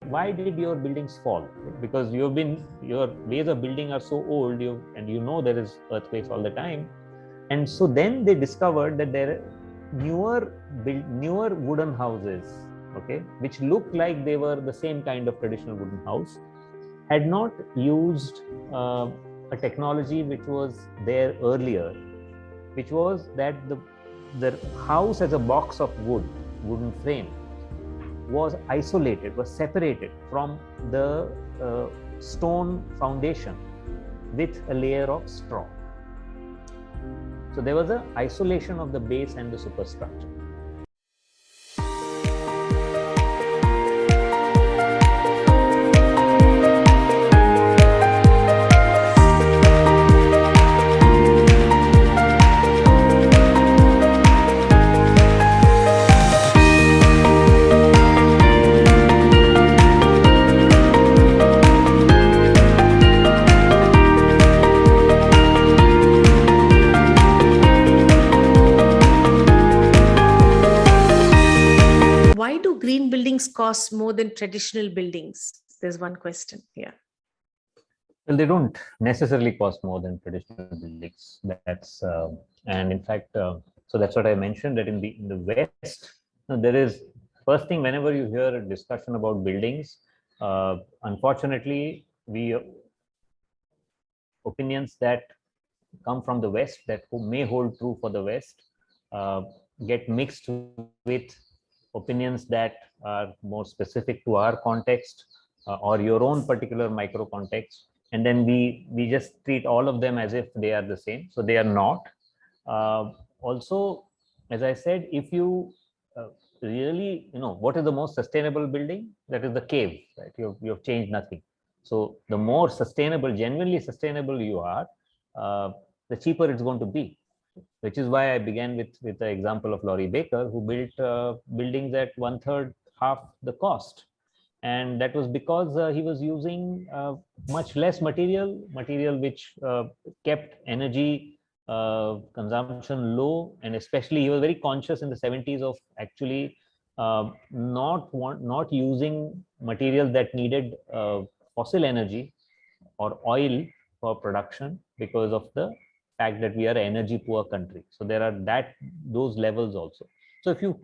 why did your buildings fall? Because your ways of building are so old, and you know there is earthquakes all the time. And so then they discovered that there are newer wooden houses, okay, which looked like they were the same kind of traditional wooden house, had not used a technology which was there earlier, which was that the house as a box of wooden frame was isolated, was separated from the stone foundation with a layer of straw. So there was an isolation of the base and the superstructure. Cost more than traditional buildings? There's one question here. Well, they don't necessarily cost more than traditional buildings. That's and in fact, so that's what I mentioned, that in the West, there is, first thing, whenever you hear a discussion about buildings, unfortunately, opinions that come from the West that may hold true for the West get mixed with opinions that are more specific to our context or your own particular micro context, and then we just treat all of them as if they are the same. So they are not. Also, as I said, if you really, what is the most sustainable building? That is the cave, right? You have changed nothing. So the more sustainable, genuinely sustainable you are, the cheaper it's going to be. Which is why I began with the example of Laurie Baker, who built buildings at 1/3, half the cost. And that was because he was using much less material which kept energy consumption low. And especially he was very conscious in the 70s of actually not using material that needed fossil energy or oil for production, because of the fact that we are an energy poor country. So there are those levels also. So if you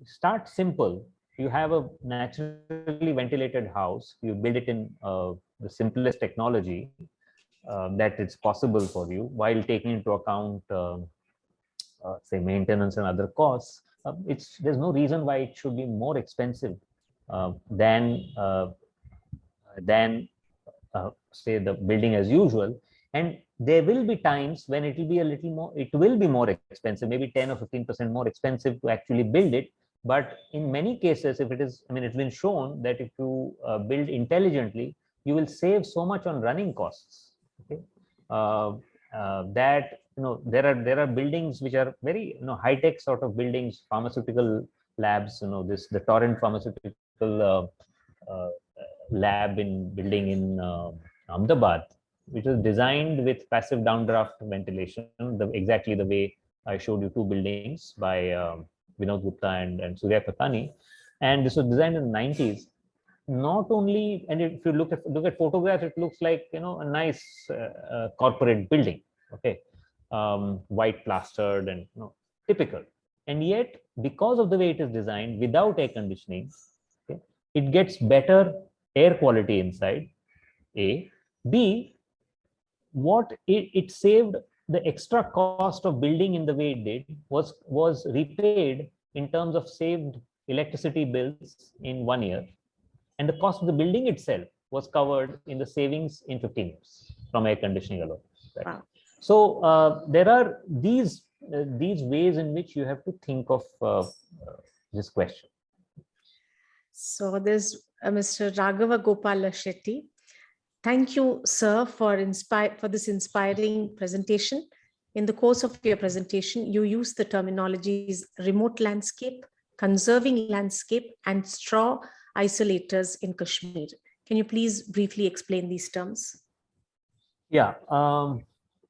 start simple, you have a naturally ventilated house, you build it in the simplest technology that it's possible for you, while taking into account say maintenance and other costs. There's no reason why it should be more expensive than say the building as usual. And there will be times when it will be more expensive, maybe 10 or 15% more expensive to actually build it. But in many cases, if it is, it's been shown that if you build intelligently, you will save so much on running costs. Okay, that there are buildings which are very high tech sort of buildings, pharmaceutical labs. The Torrent pharmaceutical lab building in Ahmedabad, which was designed with passive downdraft ventilation, exactly the way I showed you two buildings by Vinod Gupta and Surya Patani. And this was designed in the 90s. Not only, and if you look at photographs, it looks like a nice corporate building, okay, white plastered and typical. And yet, because of the way it is designed, without air conditioning, okay, it gets better air quality inside. A, B, what it saved, the extra cost of building in the way it did was repaid in terms of saved electricity bills in 1 year, and the cost of the building itself was covered in the savings in 15 years from air conditioning alone. Right? Wow. So there are these ways in which you have to think of this question. So there's Mr. Raghava Gopala Shetty. Thank you, sir, for this inspiring presentation. In the course of your presentation, you use the terminologies remote landscape, conserving landscape, and straw isolators in Kashmir. Can you please briefly explain these terms? Yeah.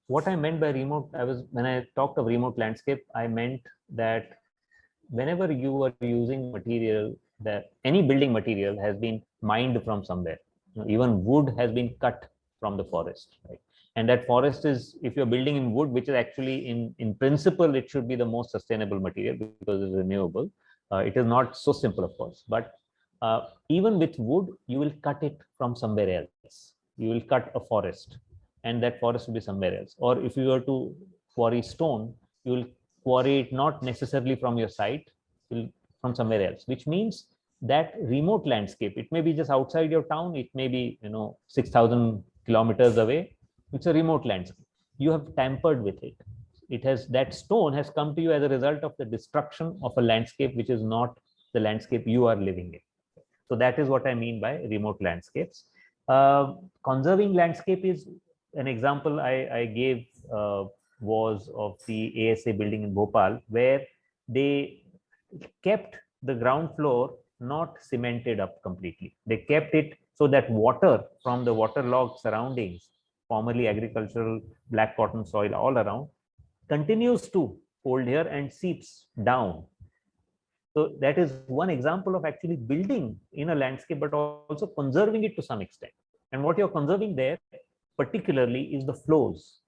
What I meant by remote, when I talked of remote landscape, I meant that whenever you are using material that any building material has been mined from somewhere. Even wood has been cut from the forest, right? And that forest is, if you're building in wood, which is actually in principle, it should be the most sustainable material because it's renewable. It is not so simple, of course, but even with wood, you will cut it from somewhere else. You will cut a forest, and that forest will be somewhere else. Or if you were to quarry stone, you will quarry it not necessarily from your site, from somewhere else, which means that remote landscape, it may be just outside your town, it may be 6,000 kilometers away, it's a remote landscape, you have tampered with it. It has, that stone has come to you as a result of the destruction of a landscape which is not the landscape you are living in. So that is what I mean by remote landscapes. Conserving landscape is an example I gave, was of the ASA building in Bhopal, where they kept the ground floor not cemented up completely. They kept it so that water from the waterlogged surroundings, formerly agricultural black cotton soil all around, continues to hold here and seeps down. So that is one example of actually building in a landscape, but also conserving it to some extent. And what you're conserving there particularly is the flows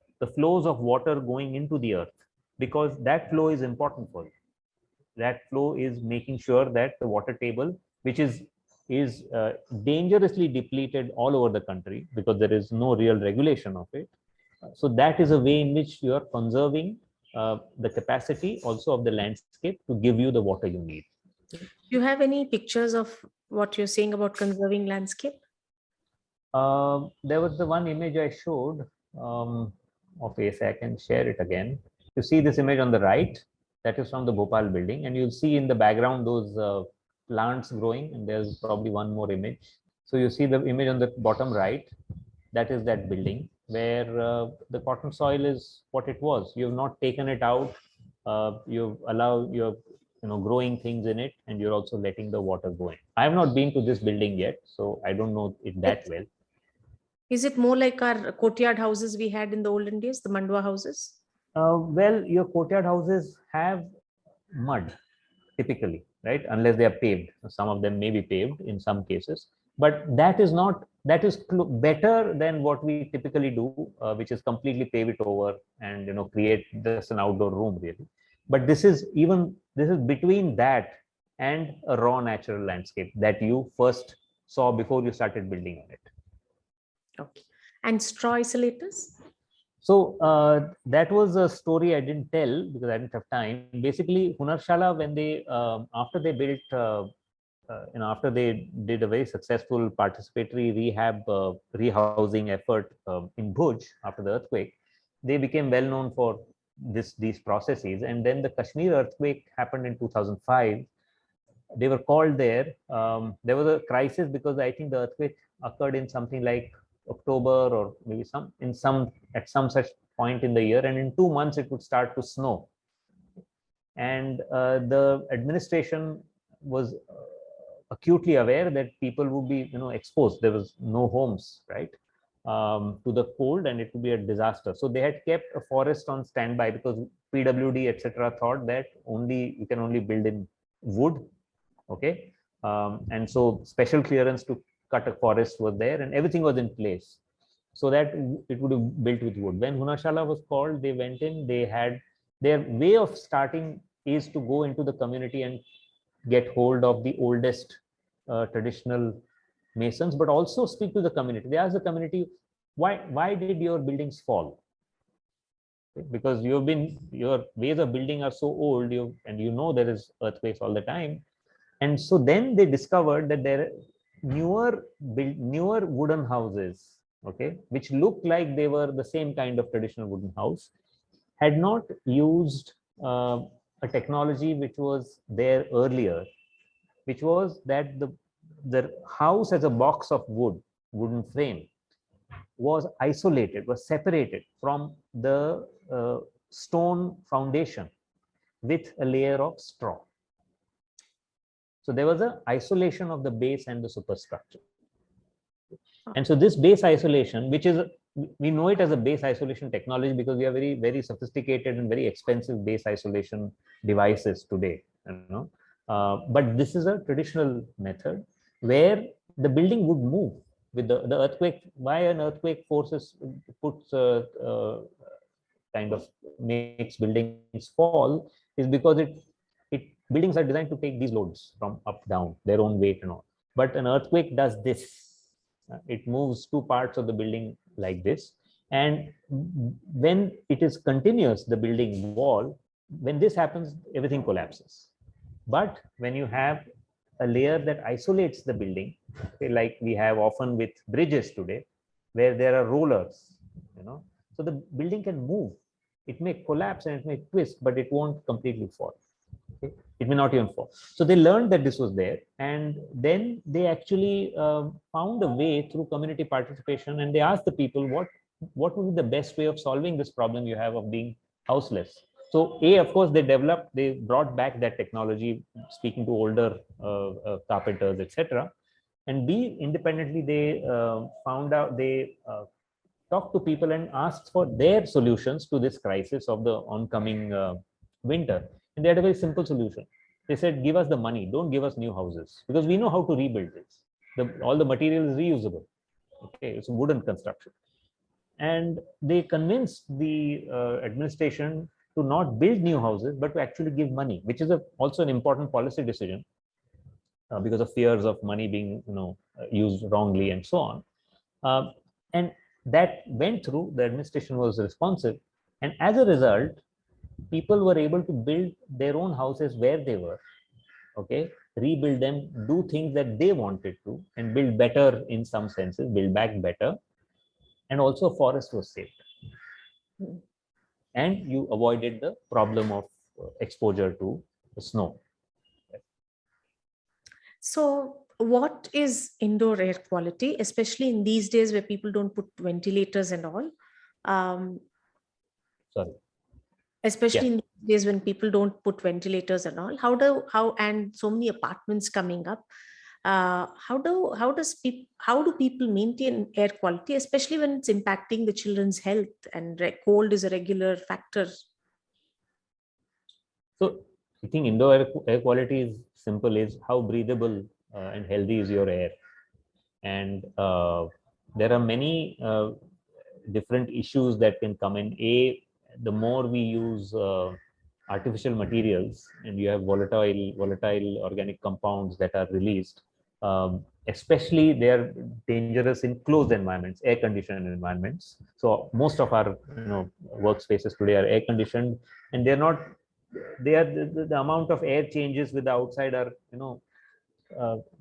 of water going into the earth, because that flow is important for you. That flow is making sure that the water table, which is dangerously depleted all over the country because there is no real regulation of it. So that is a way in which you are conserving the capacity also of the landscape to give you the water you need. Do you have any pictures of what you're saying about conserving landscape? There was the one image I showed of ASA. I can share it again. You see this image on the right, that is from the Bhopal building, and you'll see in the background those plants growing, and there's probably one more image. So you see the image on the bottom right, that is that building where the cotton soil is what it was. You have not taken it out. You've allowed your growing things in it, and you're also letting the water go in. I have not been to this building yet, so I don't know it that well. Is it more like our courtyard houses we had in the olden days, the Mandwa houses? Well, your courtyard houses have mud typically, right? Unless they are paved. Some of them may be paved in some cases, but that is better than what we typically do, which is completely pave it over and create just an outdoor room really. But this is between that and a raw natural landscape that you first saw before you started building on it. Okay. And straw isolators? So that was a story I didn't tell because I didn't have time. Basically, Hunarshala, when they after they built, after they did a very successful participatory rehab rehousing effort in Bhuj after the earthquake, they became well known for these processes. And then the Kashmir earthquake happened in 2005. They were called there. There was a crisis because I think the earthquake occurred in something like October or maybe at some such point in the year, and in 2 months it would start to snow. And the administration was acutely aware that people would be exposed. There was no homes, right, to the cold, and it would be a disaster. So they had kept a forest on standby because PWD etc. thought that you can only build in wood. Okay, and so special clearance to cut a forest was there, and everything was in place so that it would be built with wood. When Hunarshala was called, they went in. They had their way of starting is to go into the community and get hold of the oldest traditional masons, but also speak to the community. They ask the community, why did your buildings fall? Because your ways of building are so old, and there is earthquakes all the time. And so then they discovered that there are newer wooden houses, okay, which looked like they were the same kind of traditional wooden house, had not used a technology which was there earlier, which was that the house as a box of wooden frame was isolated, was separated from the stone foundation with a layer of straw. So there was an isolation of the base and the superstructure. And so this base isolation, which is, we know it as a base isolation technology because we have very, very sophisticated and very expensive base isolation devices today. But this is a traditional method where the building would move with the earthquake. Why an earthquake forces puts kind of makes buildings fall is because it buildings are designed to take these loads from up down, their own weight and all. But an earthquake does this. It moves two parts of the building like this. And when it is continuous, the building wall, when this happens, everything collapses. But when you have a layer that isolates the building, okay, like we have often with bridges today, where there are rollers, so the building can move. It may collapse and it may twist, but it won't completely fall. Okay? It may not even fall. So they learned that this was there, and then they actually found a way through community participation, and they asked the people what would be the best way of solving this problem you have of being houseless. So A, of course, they brought back that technology, speaking to older carpenters, etc. And B, independently, they talked to people and asked for their solutions to this crisis of the oncoming winter. And they had a very simple solution. They said, give us the money, don't give us new houses, because we know how to rebuild this. All the material is reusable. Okay, it's a wooden construction. And they convinced the administration to not build new houses, but to actually give money, which is also an important policy decision because of fears of money being used wrongly and so on. And that went through, the administration was responsive. And as a result, people were able to build their own houses where they were, okay, rebuild them, do things that they wanted to, and build better in some senses, build back better. And also forest was saved. And you avoided the problem of exposure to the snow. So what is indoor air quality, especially in these days where people don't put ventilators and all? Sorry. Especially in these days when people don't put ventilators and all, and so many apartments coming up, how do people maintain air quality, especially when it's impacting the children's health and cold is a regular factor? So I think indoor air quality is simple, is how breathable and healthy is your air. And there are many different issues that can come in. The more we use artificial materials, and you have volatile organic compounds that are released, especially they are dangerous in closed environments, air conditioned environments. So most of our workspaces today are air conditioned, and the amount of air changes with the outside are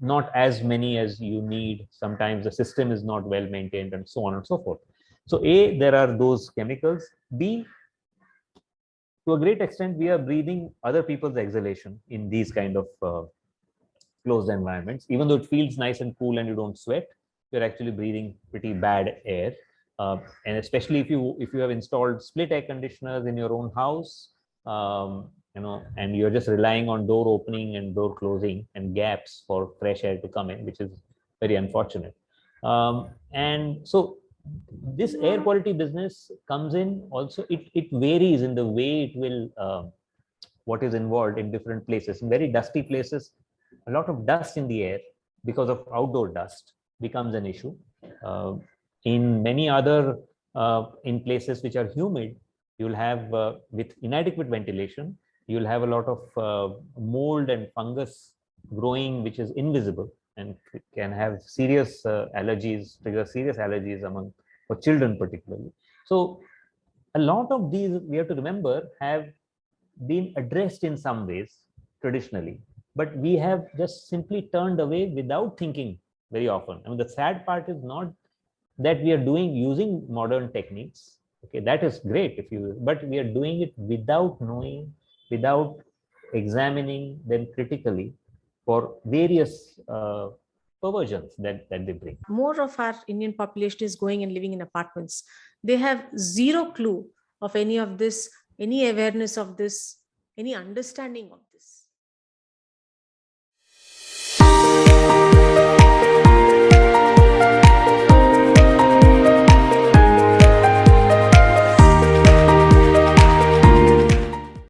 not as many as you need. Sometimes the system is not well maintained, and so on and so forth. So A, there are those chemicals. B, to a great extent, we are breathing other people's exhalation in these kind of closed environments. Even though it feels nice and cool and you don't sweat, you're actually breathing pretty bad air. And especially if you have installed split air conditioners in your own house, and you're just relying on door opening and door closing and gaps for fresh air to come in, which is very unfortunate. And so this air quality business comes in also. It varies in the way it will, what is involved in different places. In very dusty places, a lot of dust in the air because of outdoor dust becomes an issue. In many other, in places which are humid, you'll have, with inadequate ventilation, you'll have a lot of mold and fungus growing, which is invisible and can have serious allergies, trigger serious allergies for children particularly. So a lot of these, we have to remember, have been addressed in some ways traditionally, but we have just simply turned away without thinking very often. I mean, the sad part is not that we are using modern techniques. Okay, that is great but we are doing it without knowing, without examining them critically for various perversions that they bring. More of our Indian population is going and living in apartments. They have zero clue of any of this, any awareness of this, any understanding of